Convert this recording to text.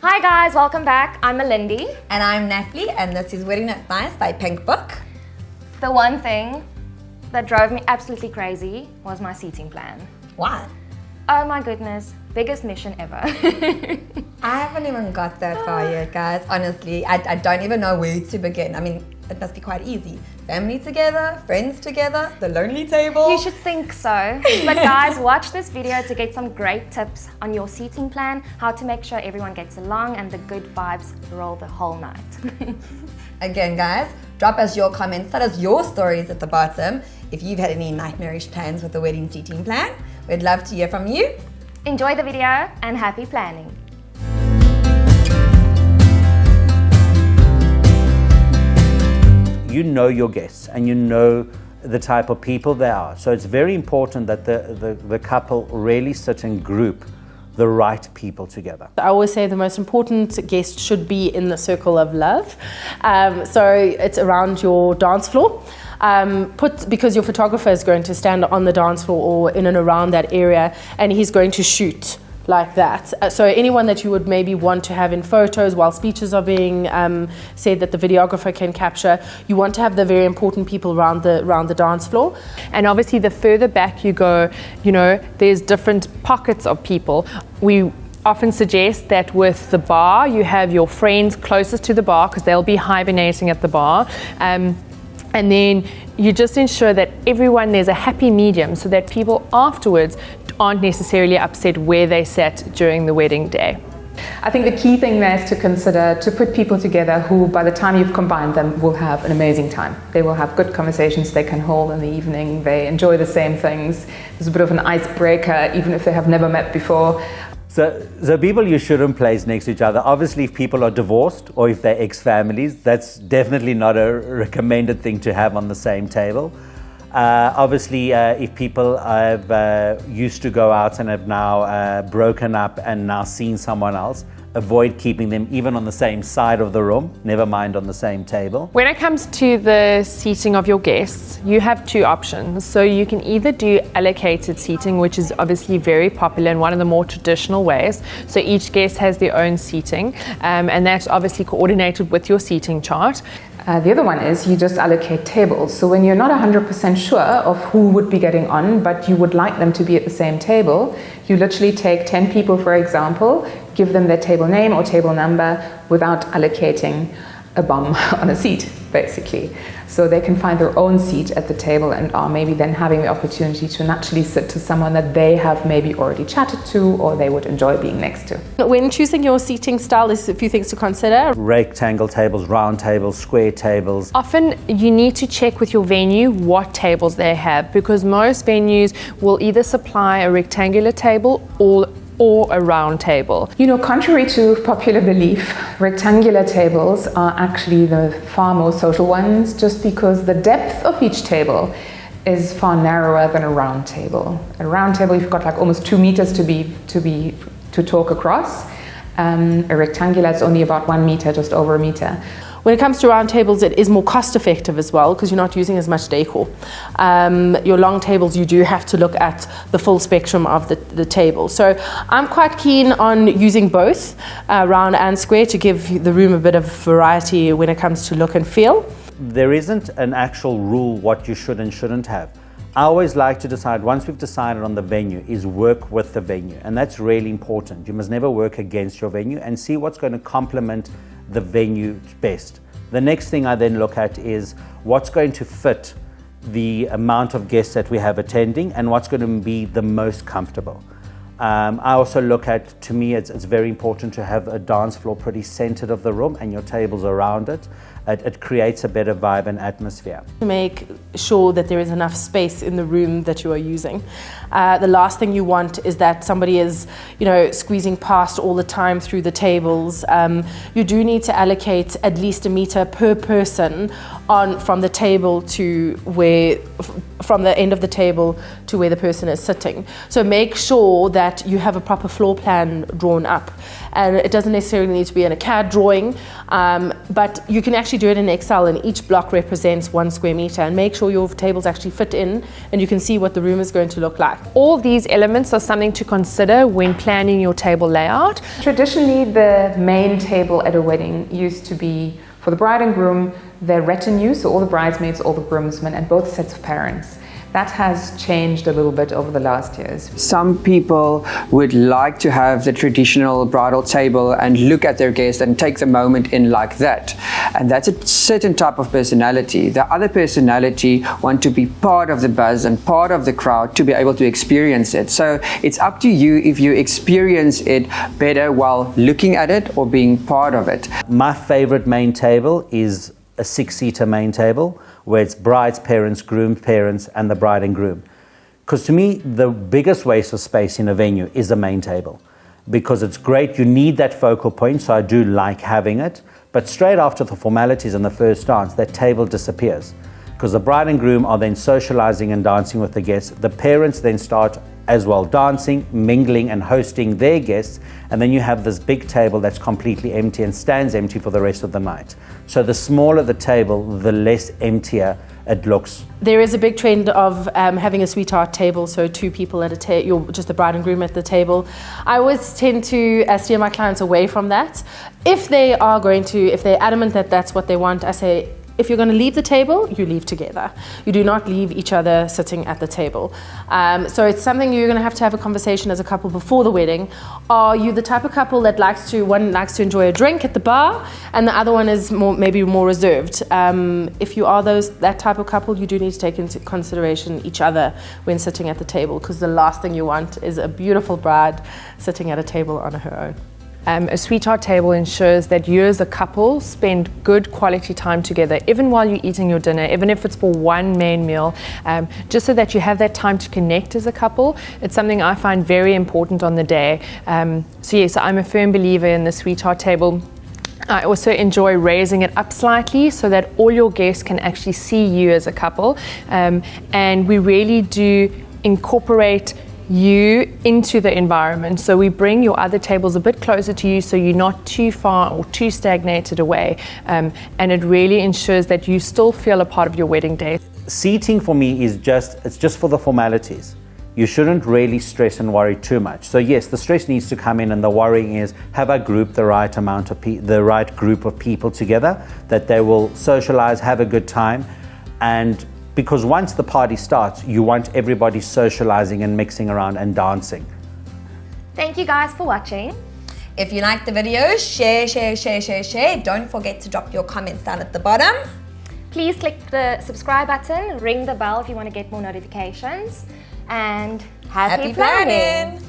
Hi guys, welcome back. I'm Melindy. And I'm Natalie, and this is Wedding Night Nice by Pink Book. The one thing that drove me absolutely crazy was my seating plan. Why? Oh my goodness, biggest mission ever. I haven't even got that far yet, guys. Honestly, I don't even know where to begin. I mean, it must be quite easy. Family together, friends together, the lonely table. You should think so. But guys, watch this video to get some great tips on your seating plan, how to make sure everyone gets along and the good vibes roll the whole night. Again, guys, drop us your comments, tell us your stories at the bottom. If you've had any nightmarish plans with the wedding seating plan, we'd love to hear from you. Enjoy the video and happy planning. You know your guests and you know the type of people they are. So it's very important that the couple really sit and group the right people together. I always say the most important guest should be in the circle of love. So it's around your dance floor. Because your photographer is going to stand on the dance floor or in and around that area, and he's going to shoot like that. So anyone that you would maybe want to have in photos while speeches are being said that the videographer can capture, you want to have the very important people around the dance floor. And obviously the further back you go, there's different pockets of people. We often suggest that with the bar, you have your friends closest to the bar because they'll be hibernating at the bar. And then you just ensure that there's a happy medium so that people afterwards aren't necessarily upset where they sat during the wedding day. I think the key thing there is to consider to put people together who, by the time you've combined them, will have an amazing time. They will have good conversations they can hold in the evening. They enjoy the same things. There's a bit of an icebreaker, even if they have never met before. So people you shouldn't place next to each other. Obviously, if people are divorced or if they're ex-families, that's definitely not a recommended thing to have on the same table. Obviously, if people have used to go out and have now broken up and now seen someone else, avoid keeping them even on the same side of the room, never mind on the same table. When it comes to the seating of your guests, you have two options. So you can either do allocated seating, which is obviously very popular and one of the more traditional ways. So each guest has their own seating, and that's obviously coordinated with your seating chart. The other one is you just allocate tables. So when you're not 100% sure of who would be getting on, but you would like them to be at the same table, you literally take 10 people, for example, give them their table name or table number without allocating a bum on a seat, basically. So they can find their own seat at the table and are maybe then having the opportunity to naturally sit to someone that they have maybe already chatted to or they would enjoy being next to. When choosing your seating style, there's a few things to consider. Rectangle tables, round tables, square tables. Often you need to check with your venue what tables they have, because most venues will either supply a rectangular table or a round table. Contrary to popular belief, rectangular tables are actually the far more social ones, just because the depth of each table is far narrower than a round table. A round table, you've got like almost 2 meters to talk across. A rectangular is only about 1 meter, just over a meter. When it comes to round tables, it is more cost effective as well because you're not using as much decor. Your long tables, you do have to look at the full spectrum of the table. So I'm quite keen on using both round and square to give the room a bit of variety when it comes to look and feel. There isn't an actual rule what you should and shouldn't have. I always like to decide, once we've decided on the venue, is work with the venue. And that's really important. You must never work against your venue and see what's going to complement the venue best. The next thing I then look at is what's going to fit the amount of guests that we have attending and what's going to be the most comfortable. I also look at, to me, it's very important to have a dance floor pretty centered of the room and your tables around it. It creates a better vibe and atmosphere. To make sure that there is enough space in the room that you are using. The last thing you want is that somebody is, squeezing past all the time through the tables. You do need to allocate at least 1 meter per person from the table to from the end of the table to where the person is sitting. So make sure that you have a proper floor plan drawn up. And it doesn't necessarily need to be in a CAD drawing, but you can actually do it in Excel, and each block represents 1 square meter, and make sure your tables actually fit in and you can see what the room is going to look like. All these elements are something to consider when planning your table layout. Traditionally, the main table at a wedding used to be for the bride and groom, their retinue, so all the bridesmaids, all the groomsmen, and both sets of parents. That has changed a little bit over the last years. Some people would like to have the traditional bridal table and look at their guests and take the moment in like that. And that's a certain type of personality. The other personality want to be part of the buzz and part of the crowd to be able to experience it. So it's up to you if you experience it better while looking at it or being part of it. My favorite main table is a 6-seater main table, where it's bride's parents, groom's parents, and the bride and groom. Because to me, the biggest waste of space in a venue is the main table. Because it's great, you need that focal point, so I do like having it. But straight after the formalities and the first dance, that table disappears. Because the bride and groom are then socializing and dancing with the guests. The parents then start as well dancing, mingling, and hosting their guests. And then you have this big table that's completely empty and stands empty for the rest of the night. So the smaller the table, the less emptier it looks. There is a big trend of having a sweetheart table, so 2 people at a table, you're just the bride and groom at the table. I always tend to steer my clients away from that. If they're adamant that that's what they want, I say, if you're going to leave the table, you leave together. You do not leave each other sitting at the table. So it's something you're going to have a conversation as a couple before the wedding. Are you the type of couple that one likes to enjoy a drink at the bar, and the other one is maybe more reserved? If you are that type of couple, you do need to take into consideration each other when sitting at the table, because the last thing you want is a beautiful bride sitting at a table on her own. A sweetheart table ensures that you as a couple spend good quality time together, even while you're eating your dinner, even if it's for one main meal, just so that you have that time to connect as a couple. It's something I find very important on the day. So yes, I'm a firm believer in the sweetheart table. I also enjoy raising it up slightly so that all your guests can actually see you as a couple. And we really do incorporate you into the environment. So we bring your other tables a bit closer to you so you're not too far or too stagnated away. And it really ensures that you still feel a part of your wedding day. Seating for me is just for the formalities. You shouldn't really stress and worry too much. So yes, the stress needs to come in, and the worrying is, have I grouped the right amount of the right group of people together that they will socialize, have a good time. And because once the party starts, you want everybody socializing and mixing around and dancing. Thank you guys for watching. If you liked the video, share. Don't forget to drop your comments down at the bottom. Please click the subscribe button, ring the bell if you want to get more notifications, and happy planning!